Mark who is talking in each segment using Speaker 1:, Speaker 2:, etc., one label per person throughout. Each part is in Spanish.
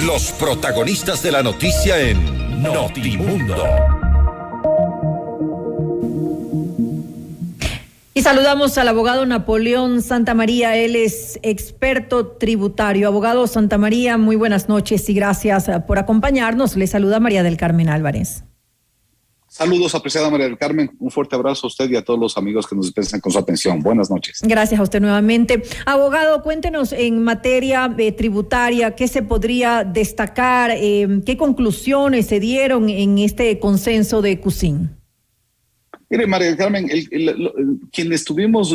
Speaker 1: Los protagonistas de la noticia en Notimundo.
Speaker 2: Y saludamos al abogado Napoleón Santamaría, él es experto tributario. Abogado Santamaría, muy buenas noches y gracias por acompañarnos. Le saluda María del Carmen Álvarez.
Speaker 3: Saludos, apreciada María del Carmen. Un fuerte abrazo a usted y a todos los amigos que nos dispensan con su atención. Buenas noches.
Speaker 2: Gracias a usted nuevamente. Abogado, cuéntenos en materia tributaria, ¿qué se podría destacar? ¿Qué conclusiones se dieron en este consenso de CUSIN?
Speaker 3: Mire, María del Carmen, quienes tuvimos,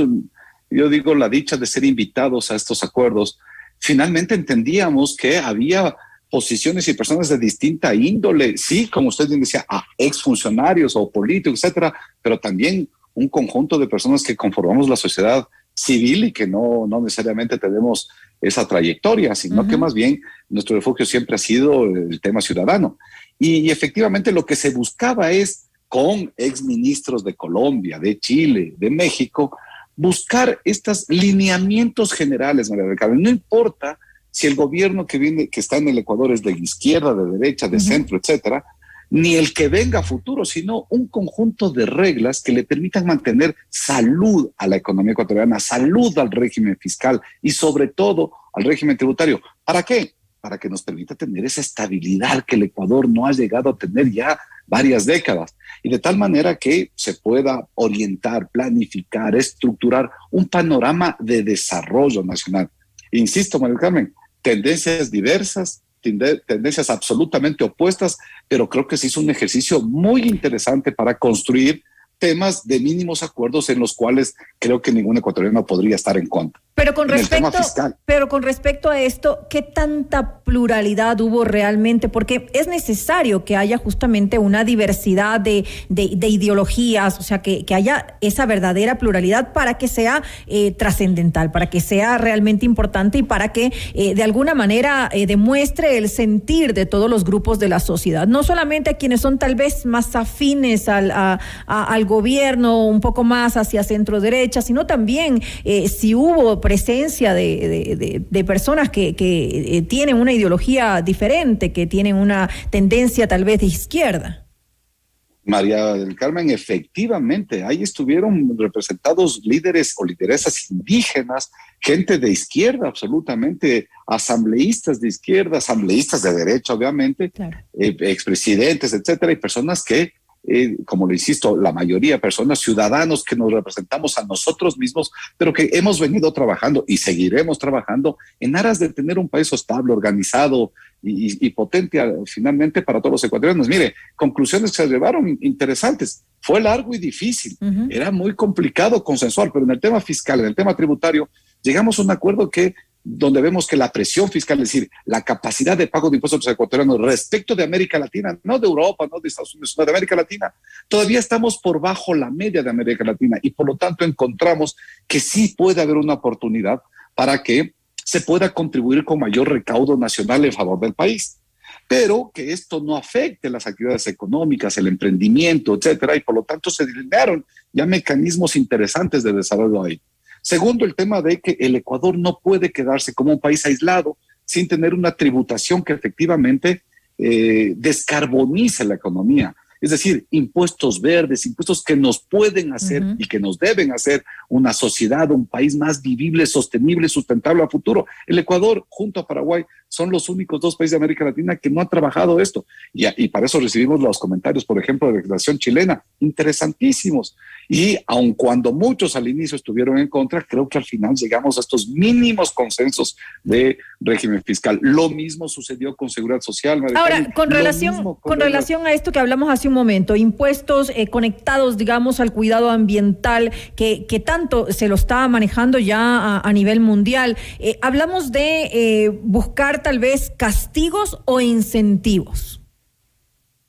Speaker 3: yo digo, la dicha de ser invitados a estos acuerdos, finalmente entendíamos que había posiciones y personas de distinta índole, sí, como usted bien decía, a exfuncionarios o políticos, etcétera, pero también un conjunto de personas que conformamos la sociedad civil y que no necesariamente tenemos esa trayectoria, sino que más bien nuestro refugio siempre ha sido el tema ciudadano. Y efectivamente lo que se buscaba es, con exministros de Colombia, de Chile, de México, buscar estos lineamientos generales, María del Carmen. No importa si el gobierno que está en el Ecuador es de izquierda, de derecha, de centro, etcétera, ni el que venga a futuro, sino un conjunto de reglas que le permitan mantener salud a la economía ecuatoriana, salud al régimen fiscal y sobre todo al régimen tributario. ¿Para qué? Para que nos permita tener esa estabilidad que el Ecuador no ha llegado a tener ya varias décadas, y de tal manera que se pueda orientar, planificar, estructurar un panorama de desarrollo nacional. Insisto, María del Carmen, tendencias diversas, tendencias absolutamente opuestas, pero creo que se hizo un ejercicio muy interesante para construir temas de mínimos acuerdos en los cuales creo que ningún ecuatoriano podría estar en contra.
Speaker 2: Pero con respecto a esto, ¿qué tanta pluralidad hubo realmente? Porque es necesario que haya justamente una diversidad de ideologías, o sea, que haya esa verdadera pluralidad para que sea trascendental, para que sea realmente importante y para que de alguna manera demuestre el sentir de todos los grupos de la sociedad. No solamente a quienes son tal vez más afines al gobierno, un poco más hacia centro derecha, sino también si hubo presencia de personas que tienen una ideología diferente, que tienen una tendencia tal vez de izquierda.
Speaker 3: María del Carmen, efectivamente, ahí estuvieron representados líderes o lideresas indígenas, gente de izquierda absolutamente, asambleístas de izquierda, asambleístas de derecha, obviamente, claro, expresidentes, etcétera, y personas que como lo insisto, la mayoría de personas, ciudadanos que nos representamos a nosotros mismos, pero que hemos venido trabajando y seguiremos trabajando en aras de tener un país estable, organizado y potente finalmente para todos los ecuatorianos. Mire, conclusiones que se llevaron interesantes. Fue largo y difícil, era muy complicado consensuar, pero en el tema fiscal, en el tema tributario, llegamos a un acuerdo donde vemos que la presión fiscal, es decir, la capacidad de pago de impuestos de los ecuatorianos respecto de América Latina, no de Europa, no de Estados Unidos, sino de América Latina, todavía estamos por bajo la media de América Latina y por lo tanto encontramos que sí puede haber una oportunidad para que se pueda contribuir con mayor recaudo nacional en favor del país, pero que esto no afecte las actividades económicas, el emprendimiento, etcétera, y por lo tanto se delinearon ya mecanismos interesantes de desarrollo ahí. Segundo, el tema de que el Ecuador no puede quedarse como un país aislado sin tener una tributación que efectivamente descarbonice la economía. Es decir, impuestos verdes, impuestos que nos pueden hacer y que nos deben hacer una sociedad, un país más vivible, sostenible, sustentable a futuro. El Ecuador, junto a Paraguay, son los únicos dos países de América Latina que no han trabajado esto. Y para eso recibimos los comentarios, por ejemplo, de la legislación chilena, interesantísimos. Y aun cuando muchos al inicio estuvieron en contra, creo que al final llegamos a estos mínimos consensos de régimen fiscal. Lo mismo sucedió con Seguridad Social.
Speaker 2: Ahora, con relación a esto que hablamos hace un momento, impuestos conectados, digamos, al cuidado ambiental, que tanto se lo está manejando ya a nivel mundial, hablamos de buscar tal vez castigos o incentivos.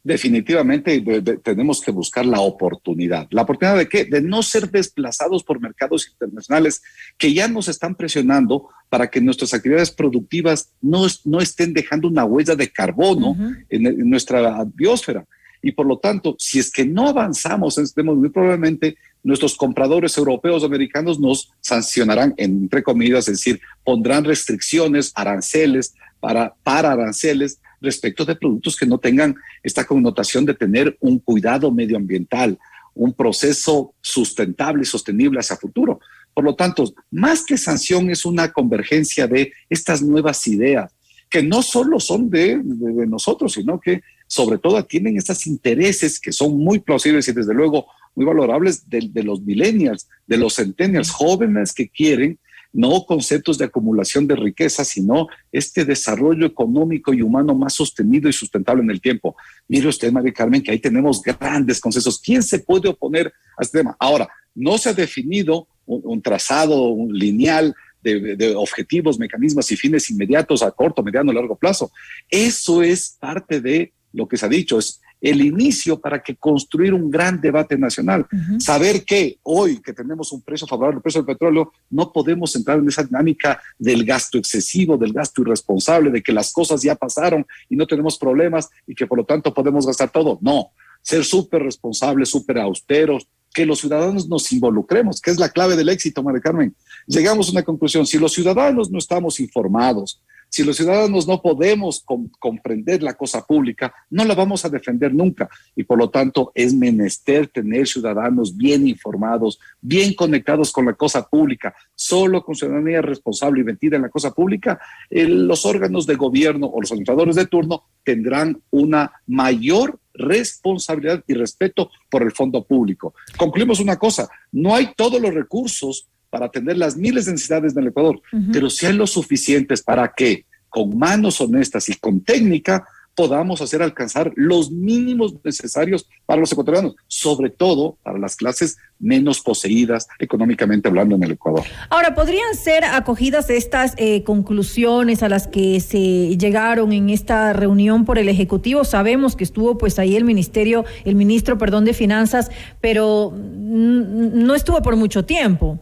Speaker 3: Definitivamente tenemos que buscar la oportunidad. ¿La oportunidad de qué? De no ser desplazados por mercados internacionales que ya nos están presionando para que nuestras actividades productivas no estén dejando una huella de carbono en nuestra biosfera. y por lo tanto, si es que no avanzamos en este tema, muy probablemente nuestros compradores europeos o americanos nos sancionarán, entre comillas, es decir, pondrán restricciones, aranceles, para aranceles respecto de productos que no tengan esta connotación de tener un cuidado medioambiental, un proceso sustentable y sostenible hacia futuro. Por lo tanto, más que sanción es una convergencia de estas nuevas ideas, que no solo son de nosotros, sino que sobre todo tienen estos intereses que son muy plausibles y desde luego muy valorables de los millennials, de los centennials, jóvenes que quieren no conceptos de acumulación de riqueza, sino este desarrollo económico y humano más sostenido y sustentable en el tiempo. Mire usted, María Carmen, que ahí tenemos grandes consensos. ¿Quién se puede oponer a este tema? Ahora, no se ha definido un trazado lineal de objetivos, mecanismos y fines inmediatos a corto, mediano, largo plazo. Eso es parte de lo que se ha dicho, es el inicio para que construir un gran debate nacional. Saber que hoy que tenemos un precio favorable, el precio del petróleo, no podemos entrar en esa dinámica del gasto excesivo, del gasto irresponsable, de que las cosas ya pasaron y no tenemos problemas y que por lo tanto podemos gastar todo. No, ser súper responsables, súper austeros, que los ciudadanos nos involucremos, que es la clave del éxito, María Carmen. Llegamos a una conclusión: si los ciudadanos no estamos informados, si los ciudadanos no podemos comprender la cosa pública, no la vamos a defender nunca. Y por lo tanto es menester tener ciudadanos bien informados, bien conectados con la cosa pública. Solo con ciudadanía responsable y metida en la cosa pública, los órganos de gobierno o los administradores de turno tendrán una mayor responsabilidad y respeto por el fondo público. Concluimos una cosa: no hay todos los recursos para atender las miles de necesidades del Ecuador, pero sí hay los suficientes para que con manos honestas y con técnica podamos hacer alcanzar los mínimos necesarios para los ecuatorianos, sobre todo para las clases menos poseídas económicamente hablando en el Ecuador.
Speaker 2: Ahora, ¿podrían ser acogidas estas conclusiones a las que se llegaron en esta reunión por el Ejecutivo? Sabemos que estuvo pues ahí el ministro de Finanzas, pero no estuvo por mucho tiempo.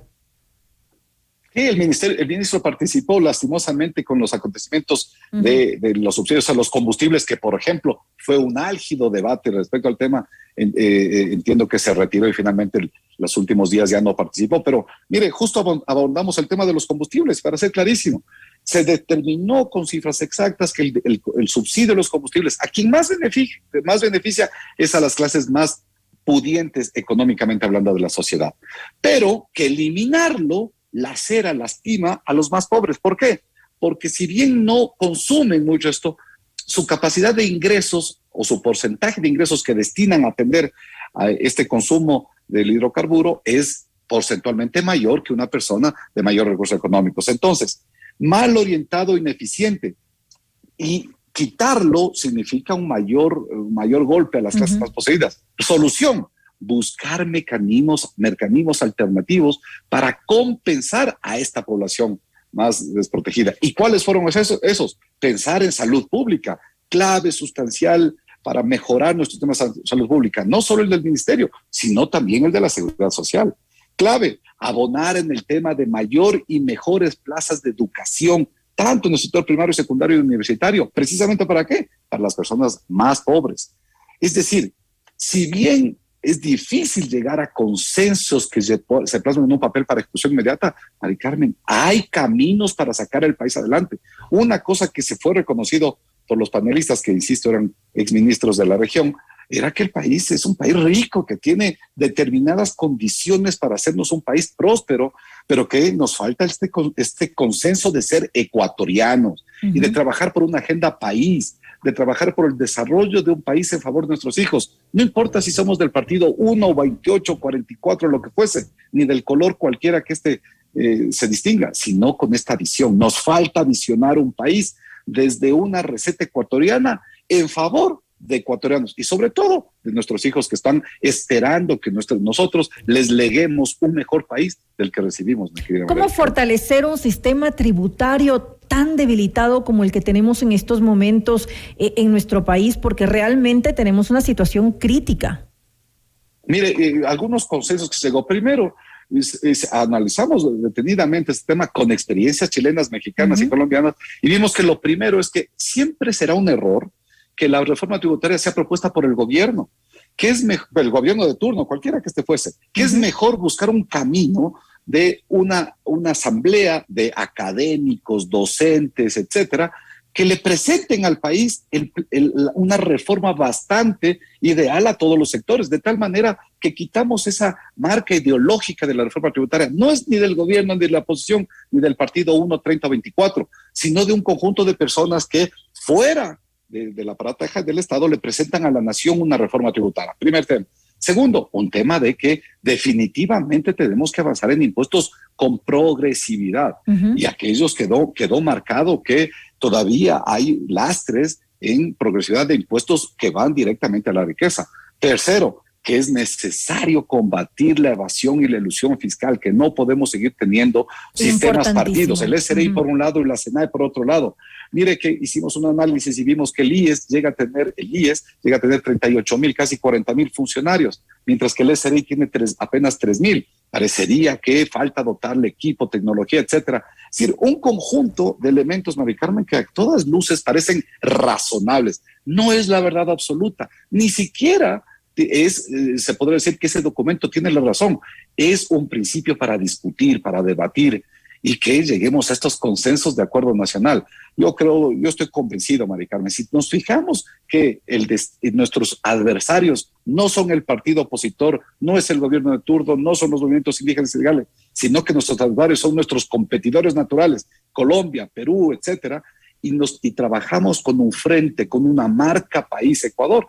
Speaker 3: Sí, el ministro participó lastimosamente con los acontecimientos de los subsidios a los combustibles, que por ejemplo fue un álgido debate respecto al tema. Entiendo que se retiró y finalmente los últimos días ya no participó, pero mire, justo abordamos el tema de los combustibles, para ser clarísimo. Se determinó con cifras exactas que el subsidio de los combustibles a quien más beneficia es a las clases más pudientes económicamente hablando de la sociedad, pero que eliminarlo lacera, lastima a los más pobres. ¿Por qué? Porque si bien no consumen mucho esto, su capacidad de ingresos o su porcentaje de ingresos que destinan a atender a este consumo del hidrocarburo es porcentualmente mayor que una persona de mayor recursos económicos. Entonces, mal orientado, ineficiente, y quitarlo significa un mayor golpe a las clases más poseídas. Solución: buscar mecanismos alternativos para compensar a esta población más desprotegida. ¿Y cuáles fueron esos? Pensar en salud pública, clave sustancial para mejorar nuestro sistema de salud pública, no solo el del ministerio, sino también el de la seguridad social. Clave, abonar en el tema de mayor y mejores plazas de educación, tanto en el sector primario, secundario y universitario. ¿Precisamente para qué? Para las personas más pobres. Es decir, si bien es difícil llegar a consensos que se plasman en un papel para ejecución inmediata, Mari Carmen, hay caminos para sacar el país adelante. Una cosa que se fue reconocido por los panelistas, que insisto eran exministros de la región, era que el país es un país rico, que tiene determinadas condiciones para hacernos un país próspero, pero que nos falta este consenso de ser ecuatorianos y de trabajar por una agenda país, de trabajar por el desarrollo de un país en favor de nuestros hijos. No importa si somos del partido 1, 28, 44, lo que fuese, ni del color cualquiera que se distinga, sino con esta visión. Nos falta visionar un país desde una receta ecuatoriana en favor de ecuatorianos y sobre todo de nuestros hijos, que están esperando que nosotros les leguemos un mejor país del que recibimos.
Speaker 2: ¿Cómo fortalecer un sistema tributario tan debilitado como el que tenemos en estos momentos en nuestro país? Porque realmente tenemos una situación crítica.
Speaker 3: Mire, algunos consensos que se llegó. Primero, analizamos detenidamente este tema con experiencias chilenas, mexicanas y colombianas, y vimos que lo primero es que siempre será un error que la reforma tributaria sea propuesta por el gobierno. que es mejor, el gobierno de turno, cualquiera que este fuese, que es mejor buscar un camino de una asamblea de académicos, docentes, etcétera, que le presenten al país una reforma bastante ideal a todos los sectores, de tal manera que quitamos esa marca ideológica de la reforma tributaria. No es ni del gobierno, ni de la oposición, ni del partido 1, 30 o 24, sino de un conjunto de personas que fuera del aparato del Estado le presentan a la nación una reforma tributaria. Primer tema. Segundo, un tema de que definitivamente tenemos que avanzar en impuestos con progresividad. Y aquellos quedó marcado que todavía hay lastres en progresividad de impuestos que van directamente a la riqueza. Tercero, que es necesario combatir la evasión y la elusión fiscal, que no podemos seguir teniendo sistemas partidos, el SRI por un lado y la SENAE por otro lado. Mire que hicimos un análisis y vimos que el IES llega a tener 38,000, casi 40,000 funcionarios, mientras que el SRI tiene apenas 3,000. Parecería que falta dotarle equipo, tecnología, etcétera. Es decir, un conjunto de elementos, Mari Carmen, que a todas luces parecen razonables. No es la verdad absoluta, ni siquiera se podría decir que ese documento tiene la razón. Es un principio para discutir, para debatir y que lleguemos a estos consensos de acuerdo nacional. Yo estoy convencido, Mari Carmen, si nos fijamos que nuestros adversarios no son el partido opositor, no es el gobierno de turno, no son los movimientos indígenas y legales, sino que nuestros adversarios son nuestros competidores naturales, Colombia, Perú, etcétera, y trabajamos con un frente, con una marca país, Ecuador,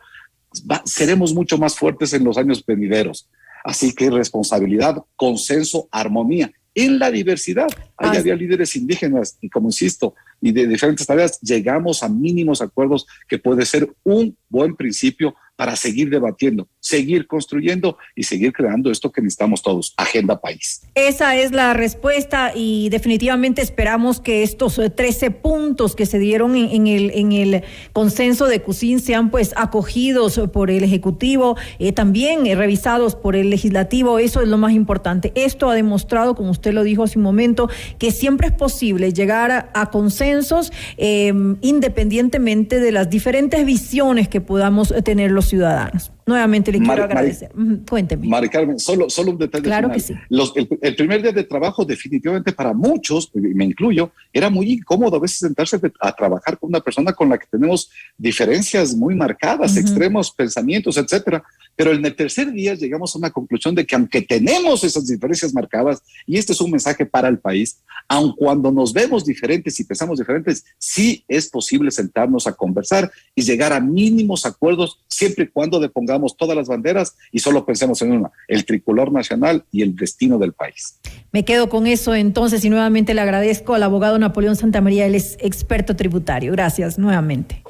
Speaker 3: seremos mucho más fuertes en los años venideros. Así que responsabilidad, consenso, armonía en la diversidad. Ahí había líderes indígenas y, como insisto, y de diferentes tareas, llegamos a mínimos acuerdos que puede ser un buen principio para seguir debatiendo, seguir construyendo y seguir creando esto que necesitamos todos, agenda país.
Speaker 2: Esa es la respuesta y definitivamente esperamos que estos 13 puntos que se dieron en el consenso de CUSIN sean pues acogidos por el Ejecutivo, también revisados por el Legislativo. Eso es lo más importante. Esto ha demostrado, como usted lo dijo hace un momento, que siempre es posible llegar a consensos independientemente de las diferentes visiones que podamos tener los ciudadanos. Nuevamente le quiero agradecer. Cuénteme.
Speaker 3: Mari Carmen, solo un detalle.
Speaker 2: Claro
Speaker 3: final.
Speaker 2: Que sí.
Speaker 3: El primer día de trabajo definitivamente para muchos, me incluyo, era muy incómodo a veces sentarse a trabajar con una persona con la que tenemos diferencias muy marcadas, extremos pensamientos, etcétera. Pero en el tercer día llegamos a una conclusión de que aunque tenemos esas diferencias marcadas, y este es un mensaje para el país, aun cuando nos vemos diferentes y pensamos diferentes, sí es posible sentarnos a conversar y llegar a mínimos acuerdos siempre y cuando depongamos todas las banderas y solo pensemos en una, el tricolor nacional y el destino del país.
Speaker 2: Me quedo con eso entonces y nuevamente le agradezco al abogado Napoleón Santamaría, él es experto tributario. Gracias nuevamente.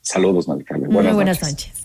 Speaker 3: Saludos, Mari Carmen.
Speaker 2: Muy buenas noches.